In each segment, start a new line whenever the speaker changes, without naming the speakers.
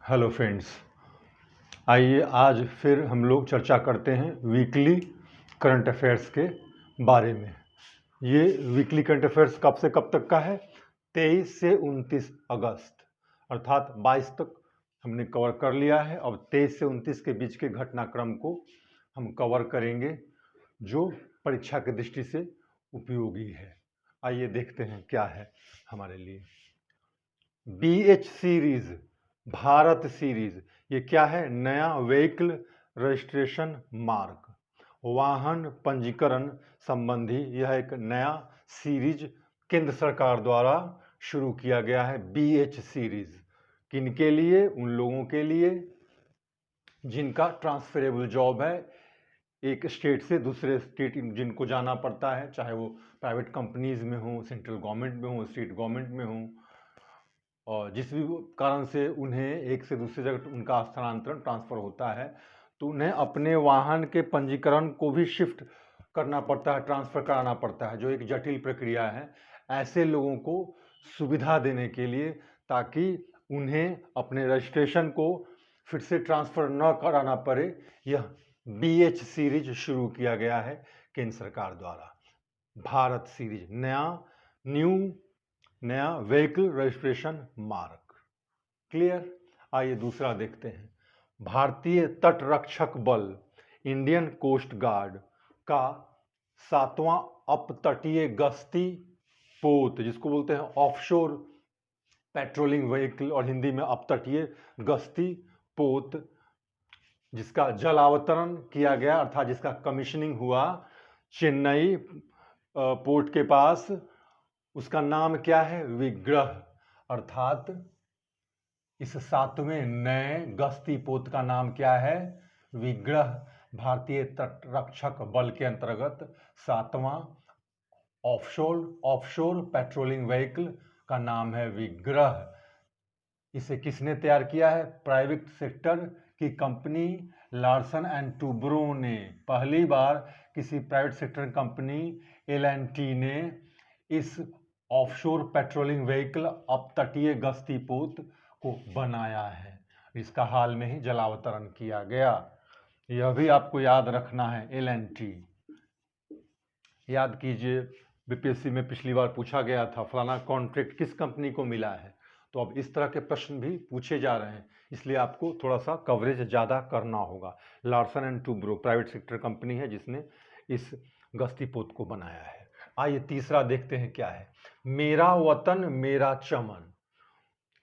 Hello friends, आइए आज फिर हम लोग चर्चा करते हैं वीकली करंट अफेयर्स के बारे में। ये वीकली करंट अफेयर्स कब से कब तक का है? 23 से 29 अगस्त, अर्थात 22 तक हमने कवर कर लिया है। अब 23 से 29 के बीच के घटनाक्रम को हम कवर करेंगे जो परीक्षा की दृष्टि से उपयोगी है। आइए देखते हैं क्या है हमारे लिए। BH सीरीज, भारत सीरीज, ये क्या है? नया व्हीकल रजिस्ट्रेशन मार्क, वाहन पंजीकरण संबंधी यह एक नया सीरीज केंद्र सरकार द्वारा शुरू किया गया है। BH सीरीज किनके लिए? उन लोगों के लिए जिनका ट्रांसफरेबल जॉब है, एक स्टेट से दूसरे स्टेट जिनको जाना पड़ता है, चाहे वो प्राइवेट कंपनीज में हो, सेंट्रल गवर्नमेंट में हो, स्टेट गवर्नमेंट में हो, और जिस भी कारण से उन्हें एक से दूसरी जगह उनका स्थानांतरण ट्रांसफ़र होता है, तो उन्हें अपने वाहन के पंजीकरण को भी शिफ्ट करना पड़ता है, ट्रांसफ़र कराना पड़ता है, जो एक जटिल प्रक्रिया है। ऐसे लोगों को सुविधा देने के लिए, ताकि उन्हें अपने रजिस्ट्रेशन को फिर से ट्रांसफ़र न कराना पड़े, यह BH सीरीज शुरू किया गया है केंद्र सरकार द्वारा। भारत सीरीज, नया व्हीकल रजिस्ट्रेशन मार्क। क्लियर? आइए दूसरा देखते हैं। भारतीय तटरक्षक बल, इंडियन कोस्ट गार्ड का 7वां अपतटीय गश्ती पोत, जिसको बोलते हैं ऑफशोर पेट्रोलिंग व्हीकल और हिंदी में अपतटीय गश्ती पोत, जिसका जलावतरण किया गया, अर्थात जिसका कमीशनिंग हुआ चेन्नई पोर्ट के पास, उसका नाम क्या है? विग्रह। अर्थात इस 7वें नए गश्ती पोत का नाम क्या है? विग्रह। भारतीय तटरक्षक बल के अंतर्गत 7वां ऑफशोर पेट्रोलिंग व्हीकल का नाम है विग्रह। इसे किसने तैयार किया है? प्राइवेट सेक्टर की कंपनी लार्सन एंड टूब्रो ने। पहली बार किसी प्राइवेट सेक्टर कंपनी L&T ने इस ऑफशोर पेट्रोलिंग व्हीकल अपतटीय गश्ती पोत को बनाया है। इसका हाल में ही जलावतरण किया गया। यह भी आपको याद रखना है। L&T याद कीजिए, BPSC में पिछली बार पूछा गया था फलाना कॉन्ट्रैक्ट किस कंपनी को मिला है। तो अब इस तरह के प्रश्न भी पूछे जा रहे हैं, इसलिए आपको थोड़ा सा कवरेज ज़्यादा करना होगा। Larsen and Toubro private sector company है जिसने इस गश्ती पोत को बनाया है। आइए तीसरा देखते हैं क्या है। मेरा वतन मेरा चमन।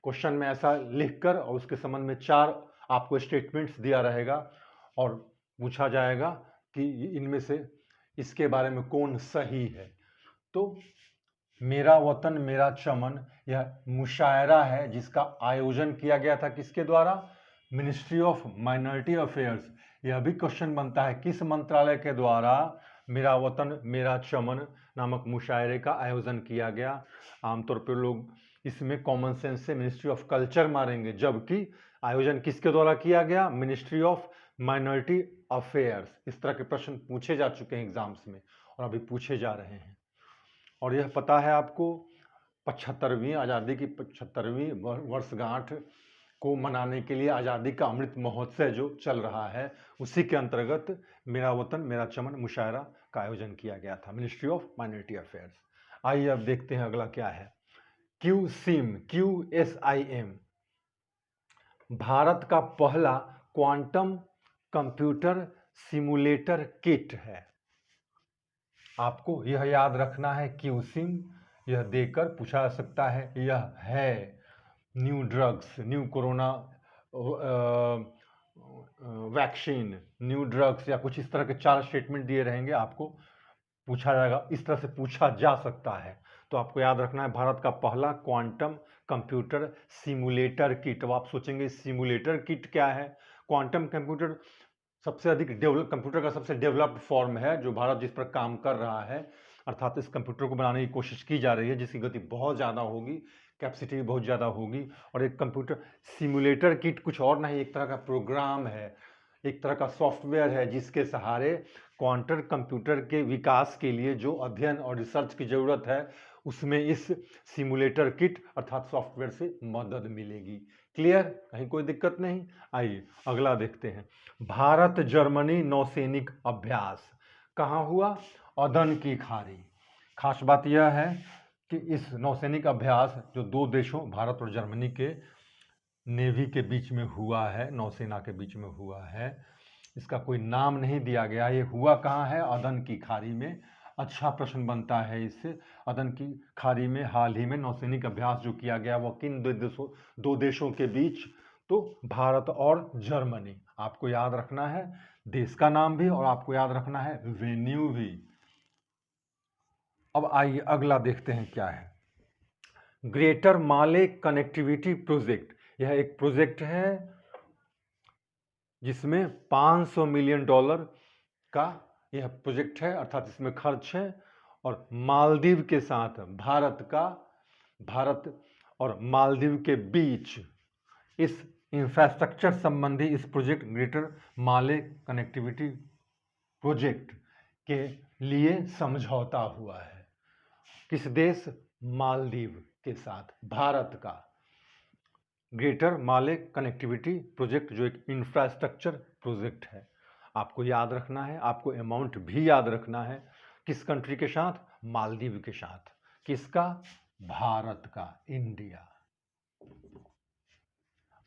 क्वेश्चन में ऐसा लिखकर और उसके संबंध में 4 आपको स्टेटमेंट्स दिया रहेगा और पूछा जाएगा कि इनमें से इसके बारे में कौन सही है। तो मेरा वतन मेरा चमन यह मुशायरा है जिसका आयोजन किया गया था किसके द्वारा? Ministry of minority affairs. यह भी क्वेश्चन बनता है किस मंत्रालय के द्वारा मेरा वतन मेरा चमन नामक मुशायरे का आयोजन किया गया। आमतौर पर लोग इसमें कॉमन सेंस से मिनिस्ट्री ऑफ कल्चर मारेंगे, जबकि आयोजन किसके द्वारा किया गया? Ministry of minority affairs. इस तरह के प्रश्न पूछे जा चुके हैं एग्जाम्स में और अभी पूछे जा रहे हैं। और यह पता है आपको 75वीं आज़ादी की 75वीं वर्षगांठ को मनाने के लिए आज़ादी का अमृत महोत्सव जो चल रहा है, उसी के अंतर्गत मेरा वतन मेरा चमन मुशायरा का आयोजन किया गया था, मिनिस्ट्री ऑफ माइनॉरिटी अफेयर्स। आइए अब देखते हैं अगला क्या है। QSIM भारत का पहला क्वांटम कंप्यूटर सिमुलेटर किट है। आपको यह याद रखना है। QSIM यह देकर पूछा जा सकता है। यह है new drugs, new corona vaccine, new drugs या कुछ इस तरह के 4 स्टेटमेंट दिए रहेंगे, आपको पूछा जाएगा, इस तरह से पूछा जा सकता है। तो आपको याद रखना है भारत का पहला क्वांटम कंप्यूटर सिमुलेटर किट। अब आप सोचेंगे सिमुलेटर किट क्या है? क्वांटम कंप्यूटर सबसे अधिक कंप्यूटर का सबसे डेवलप्ड फॉर्म है जो भारत जिस पर काम कर रहा है, अर्थात इस कंप्यूटर को बनाने की कोशिश की जा रही है जिसकी गति बहुत ज़्यादा होगी, कैपेसिटी भी बहुत ज़्यादा होगी। और एक कंप्यूटर सिमुलेटर किट कुछ और नहीं, एक तरह का प्रोग्राम है, एक तरह का सॉफ्टवेयर है जिसके सहारे क्वांटम कंप्यूटर के विकास के लिए जो अध्ययन और रिसर्च की ज़रूरत है, उसमें इस सिमुलेटर किट अर्थात सॉफ्टवेयर से मदद मिलेगी। क्लियर, कहीं कोई दिक्कत नहीं। आइए अगला देखते हैं। भारत जर्मनी नौसैनिक अभ्यास कहाँ हुआ? अदन की खाड़ी। खास बात यह है कि इस नौसैनिक अभ्यास जो दो देशों भारत और जर्मनी के नेवी के बीच में हुआ है, नौसेना के बीच में हुआ है, इसका कोई नाम नहीं दिया गया। ये हुआ कहाँ है? अदन की खाड़ी में। अच्छा प्रश्न बनता है इससे। अदन की खाड़ी में हाल ही में नौसैनिक अभ्यास जो किया गया वो किन दो देशों के बीच? तो भारत और जर्मनी। आपको याद रखना है देश का नाम भी और आपको याद रखना है वेन्यू भी। अब आइए अगला देखते हैं क्या है। ग्रेटर माले कनेक्टिविटी प्रोजेक्ट, यह एक प्रोजेक्ट है जिसमें $500 मिलियन का यह प्रोजेक्ट है, अर्थात इसमें खर्च है। और मालदीव के साथ भारत और मालदीव के बीच इस इंफ्रास्ट्रक्चर संबंधी इस प्रोजेक्ट ग्रेटर माले कनेक्टिविटी प्रोजेक्ट के लिए समझौता हुआ है। किस देश? मालदीव के साथ भारत का ग्रेटर माले कनेक्टिविटी प्रोजेक्ट, जो एक इंफ्रास्ट्रक्चर प्रोजेक्ट है। आपको याद रखना है, आपको अमाउंट भी याद रखना है। किस कंट्री के साथ? मालदीव के साथ। किसका? भारत का, इंडिया।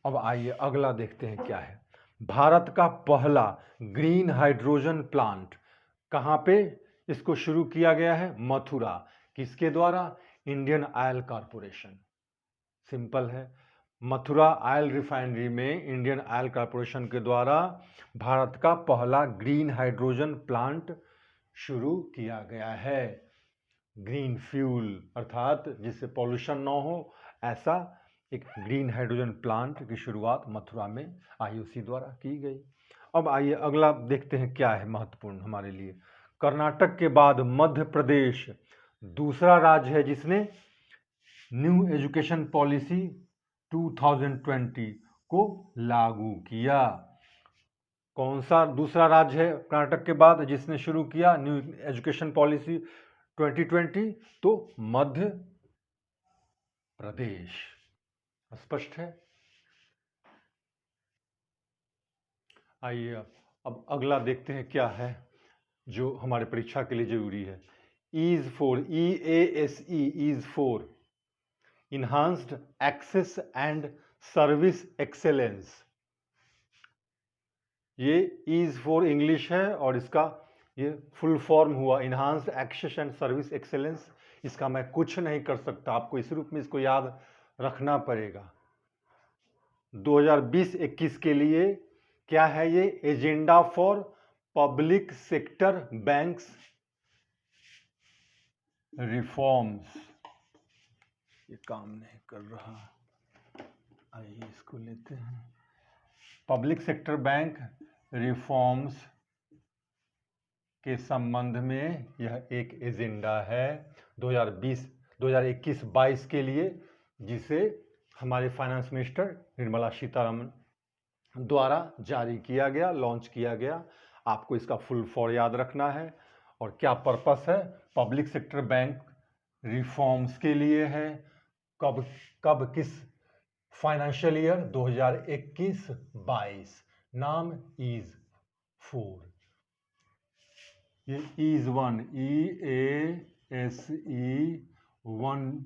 अब आइए अगला देखते हैं क्या है। भारत का पहला ग्रीन हाइड्रोजन प्लांट कहाँ पे इसको शुरू किया गया है? मथुरा। किसके द्वारा? Indian oil corporation. सिंपल है, मथुरा ऑयल रिफाइनरी में इंडियन ऑयल कॉरपोरेशन के द्वारा भारत का पहला ग्रीन हाइड्रोजन प्लांट शुरू किया गया है। ग्रीन फ्यूल अर्थात जिससे पॉल्यूशन ना हो, ऐसा एक ग्रीन हाइड्रोजन प्लांट की शुरुआत मथुरा में आईओसी द्वारा की गई। अब आइए अगला देखते हैं क्या है महत्वपूर्ण हमारे लिए। कर्नाटक के बाद मध्य प्रदेश दूसरा राज्य है जिसने न्यू एजुकेशन पॉलिसी 2020 को लागू किया। कौन सा दूसरा राज्य है कर्नाटक के बाद जिसने शुरू किया न्यू एजुकेशन पॉलिसी 2020? तो मध्य प्रदेश। स्पष्ट है। आइए अब अगला देखते हैं क्या है जो हमारे परीक्षा के लिए जरूरी है। EASE four, EASE, EASE four, enhanced access and service excellence. ये ईज फोर इंग्लिश है और इसका ये फुल फॉर्म हुआ enhanced access and service excellence. इसका मैं कुछ नहीं कर सकता, आपको इस रूप में इसको याद रखना पड़ेगा। 2020-21 के लिए क्या है ये? Agenda for public sector banks reforms. ये काम नहीं कर रहा, आइए इसको लेते हैं। पब्लिक सेक्टर बैंक रिफॉर्म्स के संबंध में यह एक एजेंडा है 2021-22 के लिए, जिसे हमारे फाइनेंस मिनिस्टर निर्मला सीतारमण द्वारा जारी किया गया, लॉन्च किया गया। आपको इसका फुल फॉर्म याद रखना है और क्या पर्पस है। पब्लिक सेक्टर बैंक रिफॉर्म्स के लिए है। कब किस फाइनेंशियल ईयर? 2021-22। नाम ईज फोर। ये ईज वन, EASE-1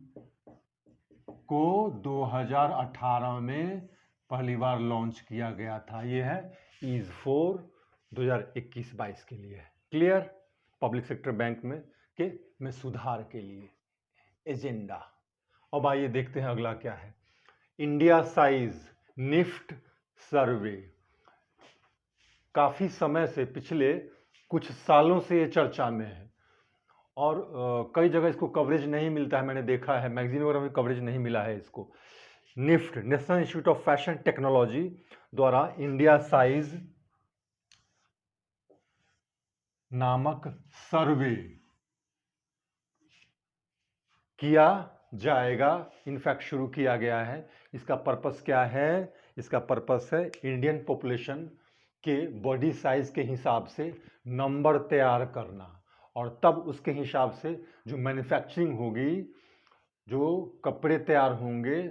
को 2018 में पहली बार लॉन्च किया गया था। ये है ईज फोर 2021-22 के लिए। क्लियर? पब्लिक सेक्टर बैंक में सुधार के लिए एजेंडा। अब आइए देखते हैं अगला क्या है। इंडिया साइज निफ्ट सर्वे। काफी समय से, पिछले कुछ सालों से ये चर्चा में है और कई जगह इसको कवरेज नहीं मिलता है। मैंने देखा है मैगजीन वगैरह में कवरेज नहीं मिला है इसको। NIFT, national institute of fashion technology द्वारा इंडिया साइज नामक सर्वे किया जाएगा। इनफैक्ट शुरू किया गया है। इसका पर्पस क्या है? इसका पर्पस है इंडियन पॉपुलेशन के बॉडी साइज के हिसाब से नंबर तैयार करना और तब उसके हिसाब से जो मैन्युफैक्चरिंग होगी, जो कपड़े तैयार होंगे,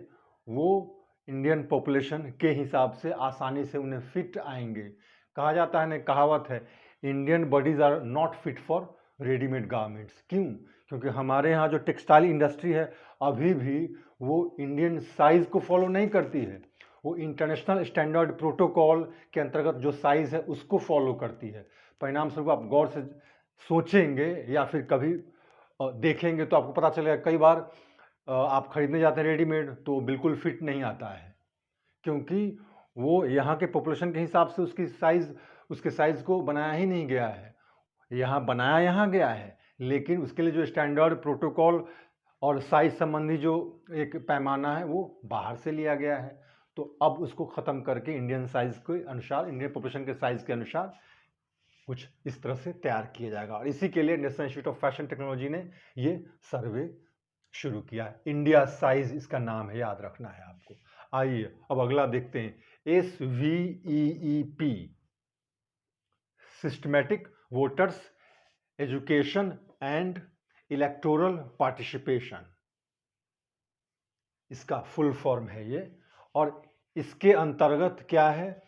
वो इंडियन पॉपुलेशन के हिसाब से आसानी से उन्हें फिट आएंगे। कहा जाता है ना, कहावत है, Indian bodies are not fit for readymade garments. क्यों? क्योंकि हमारे यहाँ जो टेक्सटाइल इंडस्ट्री है अभी भी वो इंडियन साइज को फॉलो नहीं करती है, वो इंटरनेशनल स्टैंडर्ड प्रोटोकॉल के अंतर्गत जो साइज है उसको फॉलो करती है। परिणाम स्वरूप आप गौर से सोचेंगे या फिर कभी देखेंगे तो आपको पता चलेगा, कई बार आप खरीदने जाते हैं रेडीमेड तो बिल्कुल फिट नहीं आता है, क्योंकि वो यहाँ के पॉपुलेशन के हिसाब से उसके साइज को बनाया ही नहीं गया है। यहाँ बनाया यहाँ गया है, लेकिन उसके लिए जो स्टैंडर्ड प्रोटोकॉल और साइज संबंधी जो एक पैमाना है वो बाहर से लिया गया है। तो अब उसको ख़त्म करके इंडियन साइज के अनुसार, इंडियन पॉपुलेशन के साइज के अनुसार कुछ इस तरह से तैयार किया जाएगा। और इसी के लिए national institute of fashion technology ने ये सर्वे शुरू किया है। इंडिया साइज इसका नाम है, याद रखना है आपको। आइए अब अगला देखते हैं, SVEEP, systematic voters education and electoral participation, इसका फुल फॉर्म है ये। और इसके अंतर्गत क्या है,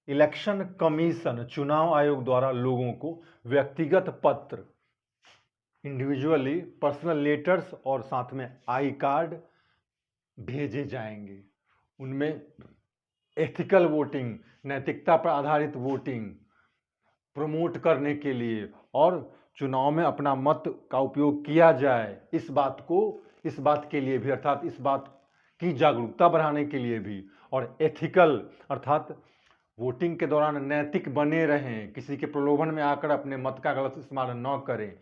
इलेक्शन कमीशन, चुनाव आयोग द्वारा लोगों को व्यक्तिगत पत्र, इंडिविजुअली पर्सनल लेटर्स और साथ में आई कार्ड भेजे जाएंगे। उनमें एथिकल वोटिंग, नैतिकता पर आधारित वोटिंग प्रमोट करने के लिए और चुनाव में अपना मत का उपयोग किया जाए, इस बात के लिए भी, अर्थात इस बात की जागरूकता बढ़ाने के लिए भी, और एथिकल अर्थात वोटिंग के दौरान नैतिक बने रहें, किसी के प्रलोभन में आकर अपने मत का गलत इस्तेमाल न करें,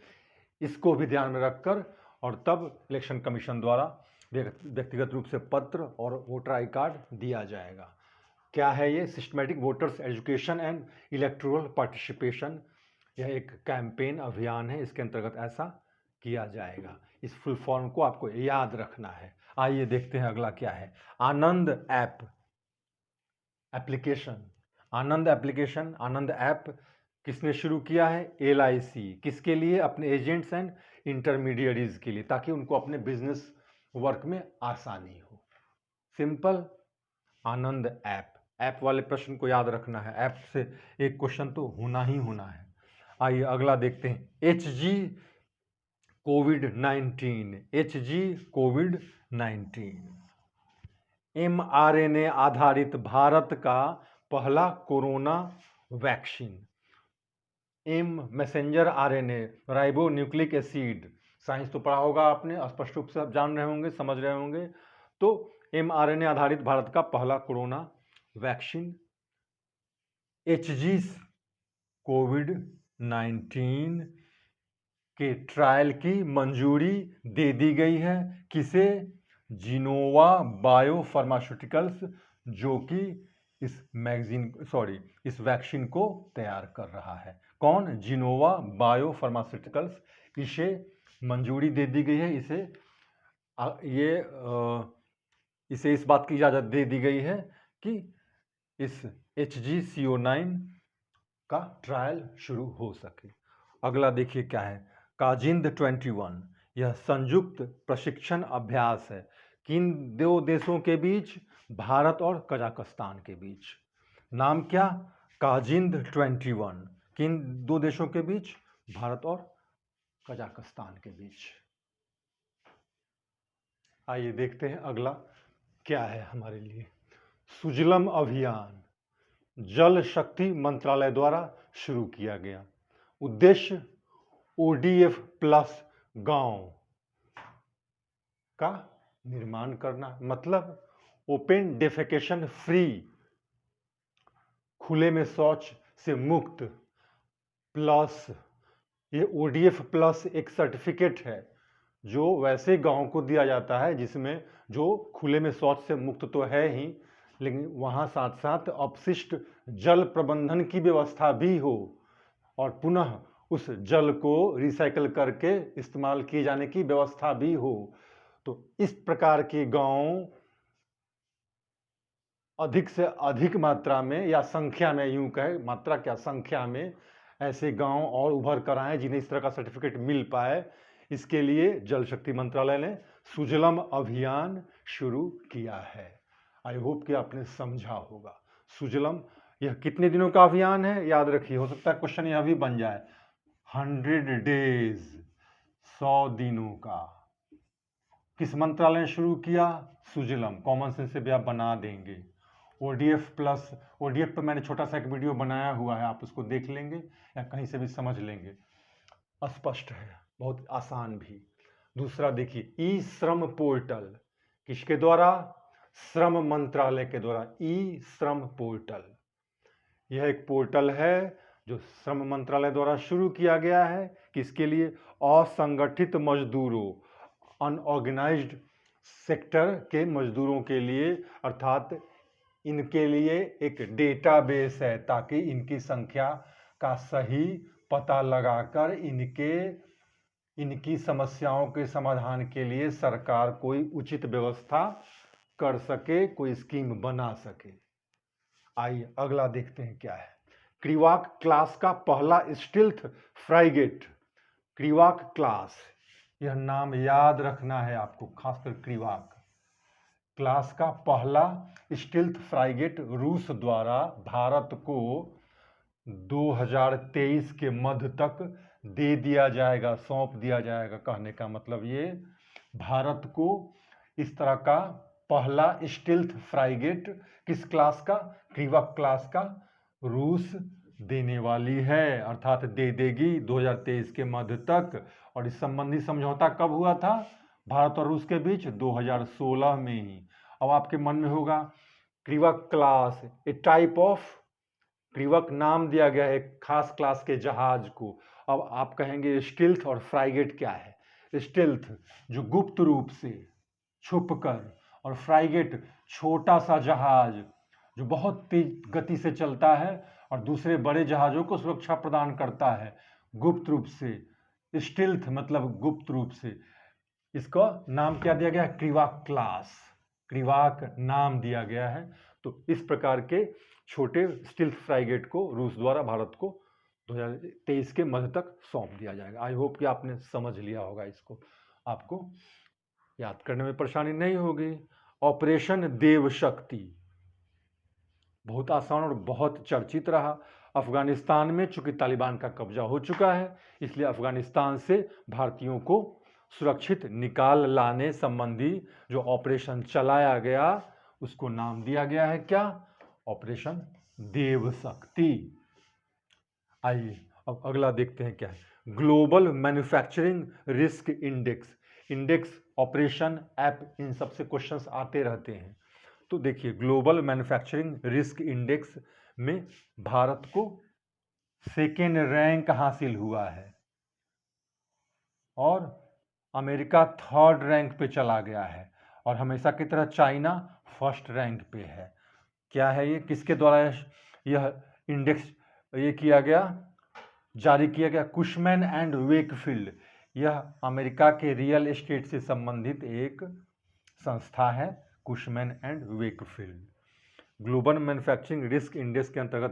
इसको भी ध्यान में रखकर और तब इलेक्शन कमीशन द्वारा व्यक्तिगत रूप से पत्र और वोटर आई कार्ड दिया जाएगा। क्या है ये? Systematic voters education and electoral participation, यह एक कैंपेन अभियान है, इसके अंतर्गत ऐसा किया जाएगा। इस फुल फॉर्म को आपको याद रखना है। आइए देखते हैं अगला क्या है, आनंद एप्लीकेशन। आनंद एप्लीकेशन, आनंद ऐप किसने शुरू किया है? LIC। किसके लिए? अपने एजेंट्स एंड इंटरमीडिएरीज के लिए, ताकि उनको अपने बिजनेस वर्क में आसानी हो। सिंपल, आनंद ऐप वाले प्रश्न को याद रखना है, ऐप से एक क्वेश्चन तो होना ही होना है। आइए अगला देखते हैं, HG कोविड-19, HG कोविड-19, mRNA आधारित भारत का पहला corona vaccine. Messenger RNA, ribo nucleic acid, science तो पढ़ा होगा आपने, स्पष्ट रूप से आप जान रहे होंगे, समझ रहे होंगे। तो mRNA आधारित भारत का पहला कोरोना वैक्सीन HG कोविड-19 के ट्रायल की मंजूरी दे दी गई है। किसे? जिनोवा बायो फार्मास्यूटिकल्स, जो कि इस वैक्सीन को तैयार कर रहा है। कौन? जिनोवा बायो फार्मास्यूटिकल्स, इसे मंजूरी दे दी गई है। इसे इस बात की इजाज़त दे दी गई है कि इस HGCO9 का ट्रायल शुरू हो सके। अगला देखिए क्या है, काजिंद 21, यह संयुक्त प्रशिक्षण अभ्यास है। किन दो देशों के बीच? भारत और कजाकिस्तान के बीच। नाम क्या? काजिंद 21। किन दो देशों के बीच? भारत और कजाकिस्तान के बीच। आइए देखते हैं अगला क्या है हमारे लिए, सुजलम अभियान, जल शक्ति मंत्रालय द्वारा शुरू किया गया। उद्देश्य ODF प्लस गांव का निर्माण करना, मतलब ओपन डेफेकेशन फ्री, खुले में शौच से मुक्त, प्लस ये ODF प्लस एक सर्टिफिकेट है जो वैसे गांव को दिया जाता है जिसमें जो खुले में शौच से मुक्त तो है ही, लेकिन वहाँ साथ साथ अपशिष्ट जल प्रबंधन की व्यवस्था भी हो और पुनः उस जल को रिसाइकल करके इस्तेमाल किए जाने की व्यवस्था भी हो। तो इस प्रकार के गांव अधिक से अधिक मात्रा में या संख्या में, यूं कहे मात्रा क्या संख्या में, ऐसे गांव और उभर कर आए जिन्हें इस तरह का सर्टिफिकेट मिल पाए। इसके लिए जल शक्ति मंत्रालय ने सुजलम अभियान शुरू किया है। आई होप कि आपने समझा होगा। सुजलम, यह कितने दिनों का अभियान है याद रखिए, हो सकता है क्वेश्चन यह भी बन जाए। 100 डेज, 100 दिनों का। किस मंत्रालय ने शुरू किया? सुजलम। कॉमन सेंस से भी आप बना देंगे। ओडीएफ प्लस, ओडीएफ पर मैंने छोटा सा एक वीडियो बनाया हुआ है, आप उसको देख लेंगे या कहीं से भी समझ लेंगे। स्पष्ट है, बहुत आसान भी। दूसरा देखिए, ई श्रम पोर्टल, किसके द्वारा? श्रम मंत्रालय के द्वारा। ई श्रम पोर्टल, यह एक पोर्टल है जो श्रम मंत्रालय द्वारा शुरू किया गया है। किसके लिए? असंगठित मजदूरों, अनऑर्गेनाइज्ड सेक्टर के मजदूरों के लिए, अर्थात इनके लिए एक डेटाबेस है ताकि इनकी संख्या का सही पता लगाकर इनकी समस्याओं के समाधान के लिए सरकार कोई उचित व्यवस्था कर सके, कोई स्कीम बना सके। आइए अगला देखते हैं क्या है। क्रिवाक क्लास का पहला स्टील्थ फ्राइगेट। क्रिवाक क्लास, यह नाम याद रखना है आपको, खासकर क्रिवाक क्लास का पहला स्टील्थ फ्राइगेट रूस द्वारा भारत को 2023 के मध्य तक दे दिया जाएगा, सौंप दिया जाएगा। कहने का मतलब ये, भारत को इस तरह का पहला स्टील्थ फ्राइगेट किस क्लास का? क्रिवाक क्लास का रूस देने वाली है, अर्थात दे देगी 2023 के मध्य तक। और इस संबंधी समझौता कब हुआ था भारत और रूस के बीच? 2016 में ही। अब आपके मन में होगा Krivak class, A type of, Krivak नाम दिया गया है खास क्लास के जहाज को। अब आप कहेंगे स्टील्थ और फ्राइगेट क्या है? स्टील्थ जो गुप्त रूप से, छुपकर, और फ्राइगेट छोटा सा जहाज जो बहुत तेज गति से चलता है और दूसरे बड़े जहाजों को सुरक्षा प्रदान करता है गुप्त रूप से। स्टील्थ मतलब गुप्त रूप से। इसका नाम क्या दिया गया है? क्रिवाक क्लास, क्रिवाक नाम दिया गया है। तो इस प्रकार के छोटे स्टील्थ फ्राइगेट को रूस द्वारा भारत को 2023 के मध्य तक सौंप दिया जाएगा। आई होप कि आपने समझ लिया होगा इसको, आपको याद करने में परेशानी नहीं होगी। ऑपरेशन देव शक्ति बहुत आसान और बहुत चर्चित रहा। अफगानिस्तान में चूंकि तालिबान का कब्जा हो चुका है, इसलिए अफगानिस्तान से भारतीयों को सुरक्षित निकाल लाने संबंधी जो ऑपरेशन चलाया गया, उसको नाम दिया गया है क्या? ऑपरेशन देव शक्ति। आइए अब अगला देखते हैं क्या है। Global manufacturing risk index. Index, operation, app, इन सबसे क्वेश्चंस आते रहते हैं। तो देखिए, ग्लोबल मैन्युफैक्चरिंग रिस्क इंडेक्स में भारत को सेकेंड रैंक हासिल हुआ है और अमेरिका थर्ड रैंक पे चला गया है, और हमेशा की तरह चाइना फर्स्ट रैंक पे है। क्या है ये? किसके द्वारा यह इंडेक्स ये किया गया, जारी किया गया? Cushman and Wakefield. यह अमेरिका के रियल एस्टेट से संबंधित एक संस्था है, Cushman and Wakefield. Global manufacturing risk index के अंतर्गत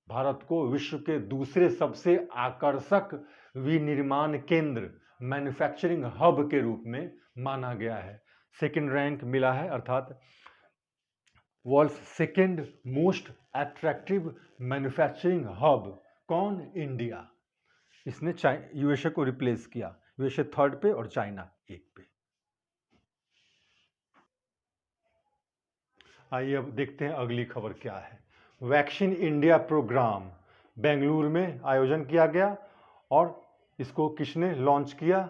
भारत को विश्व के दूसरे सबसे आकर्षक विनिर्माण केंद्र, मैन्युफैक्चरिंग हब के रूप में माना गया है। सेकेंड रैंक मिला है, अर्थात world second most attractive manufacturing hub. कौन? इंडिया। इसने यूएसए को रिप्लेस किया, यूएसए थर्ड पे और चाइना एक पे। आइए अब देखते हैं अगली खबर क्या है। वैक्सीन इंडिया प्रोग्राम बेंगलुरु में आयोजन किया गया, और इसको किसने लॉन्च किया?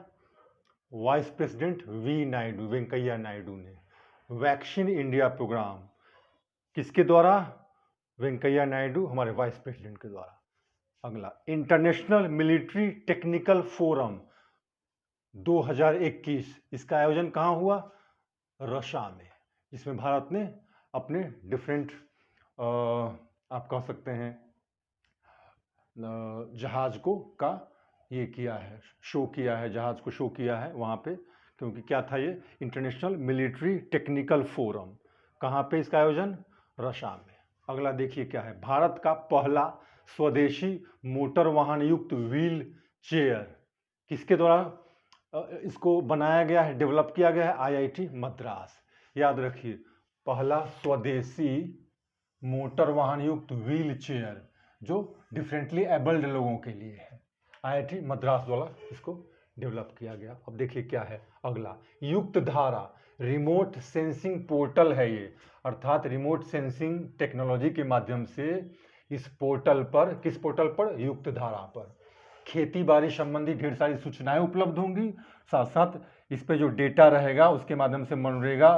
वाइस प्रेसिडेंट वेंकैया नायडू ने। वैक्सीन इंडिया प्रोग्राम किसके द्वारा? वेंकैया नायडू, हमारे वाइस प्रेसिडेंट के द्वारा। अगला, इंटरनेशनल मिलिट्री टेक्निकल फोरम 2021, इसका आयोजन कहाँ हुआ? रशिया में। इसमें भारत ने अपने डिफरेंट, आप कह सकते हैं, जहाज को का ये किया है, शो किया है, जहाज को शो किया है वहाँ पे। क्योंकि क्या था ये? International military technical forum. कहाँ पे इसका आयोजन? रशिया में। अगला देखिए क्या है। भारत का पहला स्वदेशी मोटर वाहन युक्त व्हील चेयर किसके द्वारा इसको बनाया गया है, डेवलप किया गया है आईआईटी मद्रास। याद रखिए, पहला स्वदेशी मोटर वाहन युक्त व्हील चेयर जो डिफरेंटली एबल्ड लोगों के लिए है, आईआईटी मद्रास द्वारा इसको डेवलप किया गया। अब देखिए क्या है अगला, युक्त धारा रिमोट सेंसिंग पोर्टल है ये, अर्थात रिमोट सेंसिंग टेक्नोलॉजी के माध्यम से इस पोर्टल पर, किस पोर्टल पर, युक्त धारा पर खेती बाड़ी संबंधी ढेर सारी सूचनाएं उपलब्ध होंगी, साथ साथ इस पे जो डेटा रहेगा उसके माध्यम से मनरेगा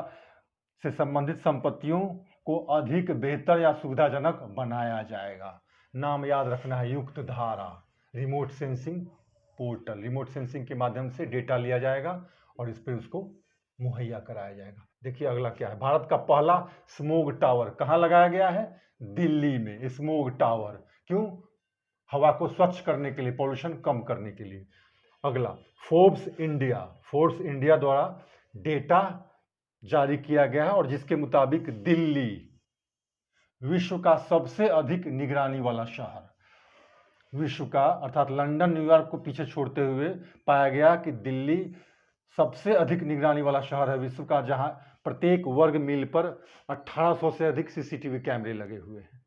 से संबंधित संपत्तियों को अधिक बेहतर या सुविधाजनक बनाया जाएगा। नाम याद रखना है, युक्त धारा remote sensing portal. Remote sensing के माध्यम से डेटा लिया जाएगा और इस पे उसको मुहैया कराया जाएगा। देखिए अगला क्या है, भारत का पहला स्मोग टावर कहाँ लगाया गया है, दिल्ली में। स्मोग टावर क्यों, हवा को स्वच्छ करने के लिए, पॉल्यूशन कम करने के लिए। अगला, फोर्ब्स इंडिया द्वारा डेटा जारी किया गया है और जिसके मुताबिक दिल्ली विश्व का सबसे अधिक निगरानी वाला शहर, विश्व का अर्थात लंदन न्यूयॉर्क को पीछे छोड़ते हुए पाया गया कि दिल्ली सबसे अधिक निगरानी वाला शहर है विश्व का, जहां प्रत्येक वर्ग मील पर 1800 से अधिक सीसीटीवी कैमरे लगे हुए हैं।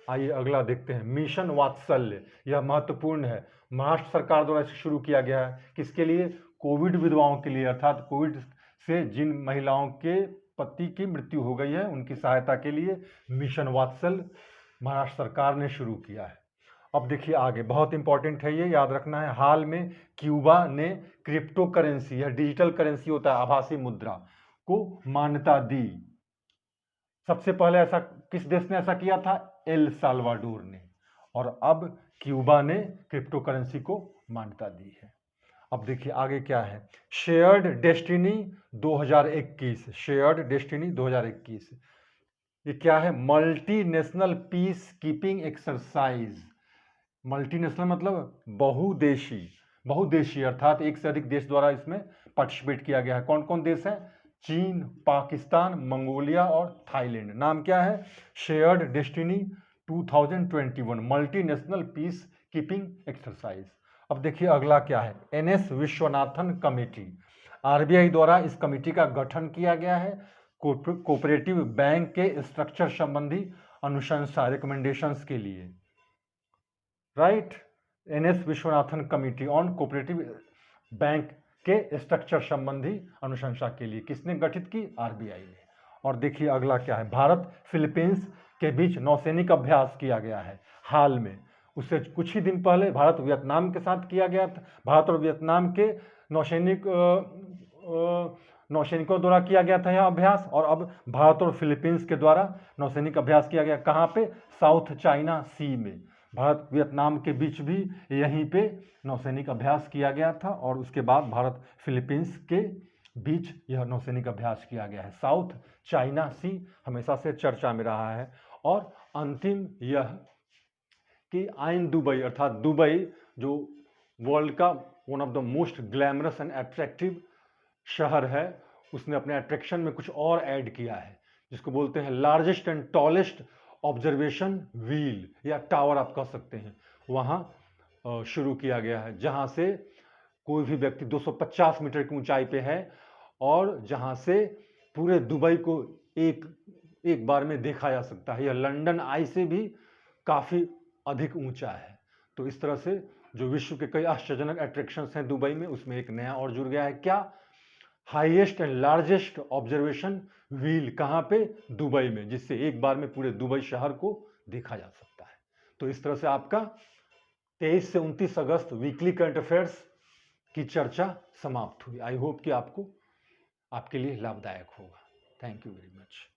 आइए अगला देखते हैं, मिशन वात्सल्य। यह महत्वपूर्ण है, महाराष्ट्र सरकार द्वारा इसे शुरू किया गया है। किसके लिए, कोविड विधवाओं के लिए, अर्थात कोविड से जिन महिलाओं के पति की मृत्यु हो गई है उनकी सहायता के लिए मिशन वात्सल्य महाराष्ट्र सरकार ने शुरू किया है। अब देखिए आगे, बहुत इंपॉर्टेंट है ये, याद रखना है। हाल में क्यूबा ने क्रिप्टो करेंसी, यह डिजिटल करेंसी होता है, आभासी मुद्रा, को मान्यता दी। सबसे पहले ऐसा किस देश ने ऐसा किया था, एल साल्वाडोर ने, और अब क्यूबा ने क्रिप्टो करेंसी को मान्यता दी है। अब देखिए आगे क्या है, शेयर्ड डेस्टिनी 2021, शेयर्ड डेस्टिनी 2021, ये क्या है, multinational peace keeping exercise. Multinational मतलब बहुदेशी अर्थात एक से अधिक देश द्वारा इसमें पार्टिसिपेट किया गया है। कौन कौन देश है, चीन, पाकिस्तान, मंगोलिया और थाईलैंड। नाम क्या है, shared destiny 2021 multinational peace keeping exercise. अब देखिए अगला क्या है, एनएस विश्वनाथन कमेटी, आरबीआई द्वारा इस कमेटी का गठन किया गया है कोऑपरेटिव बैंक के स्ट्रक्चर संबंधी अनुशंसा, रिकमेंडेशंस के लिए, right. NS Vishwanathan committee on cooperative bank के स्ट्रक्चर संबंधी अनुशंसा के लिए किसने गठित की, आरबीआई ने। और देखिए अगला क्या है, भारत फिलीपींस के बीच नौसैनिक अभ्यास किया गया है हाल में। उससे कुछ ही दिन पहले भारत वियतनाम के साथ किया गया था, भारत और वियतनाम के नौसैनिकों द्वारा किया गया था यह अभ्यास, और अब भारत और फिलीपींस के द्वारा नौसैनिक अभ्यास किया गया। कहाँ पे, साउथ चाइना सी में। भारत वियतनाम के बीच भी यहीं पे नौसैनिक अभ्यास किया गया था और उसके बाद भारत फिलीपींस के बीच यह नौसैनिक अभ्यास किया गया है। साउथ चाइना सी हमेशा से चर्चा में रहा है। और अंतिम यह कि आइन दुबई, अर्थात दुबई जो वर्ल्ड का one of the most glamorous and attractive शहर है, उसने अपने अट्रैक्शन में कुछ और ऐड किया है जिसको बोलते हैं largest and tallest observation wheel या टावर आप कह सकते हैं। वहाँ शुरू किया गया है जहाँ से कोई भी व्यक्ति 250 मीटर की ऊंचाई पे है और जहाँ से पूरे दुबई को एक बार में देखा जा सकता है। यह लंदन आई से भी काफ़ी अधिक ऊंचा है। तो इस तरह से जो विश्व के कई आश्चर्यजनक अट्रैक्शंस हैं दुबई में, उसमें एक नया और जुड़ गया है। क्या, highest and largest observation wheel. कहाँ पे, दुबई में, जिससे एक बार में पूरे दुबई शहर को देखा जा सकता है। तो इस तरह से आपका 23 से 29 अगस्त वीकली करंट अफेयर्स की चर्चा समाप्त हुई। आई होप कि आपको आपके लिए लाभदायक होगा। Thank you very much.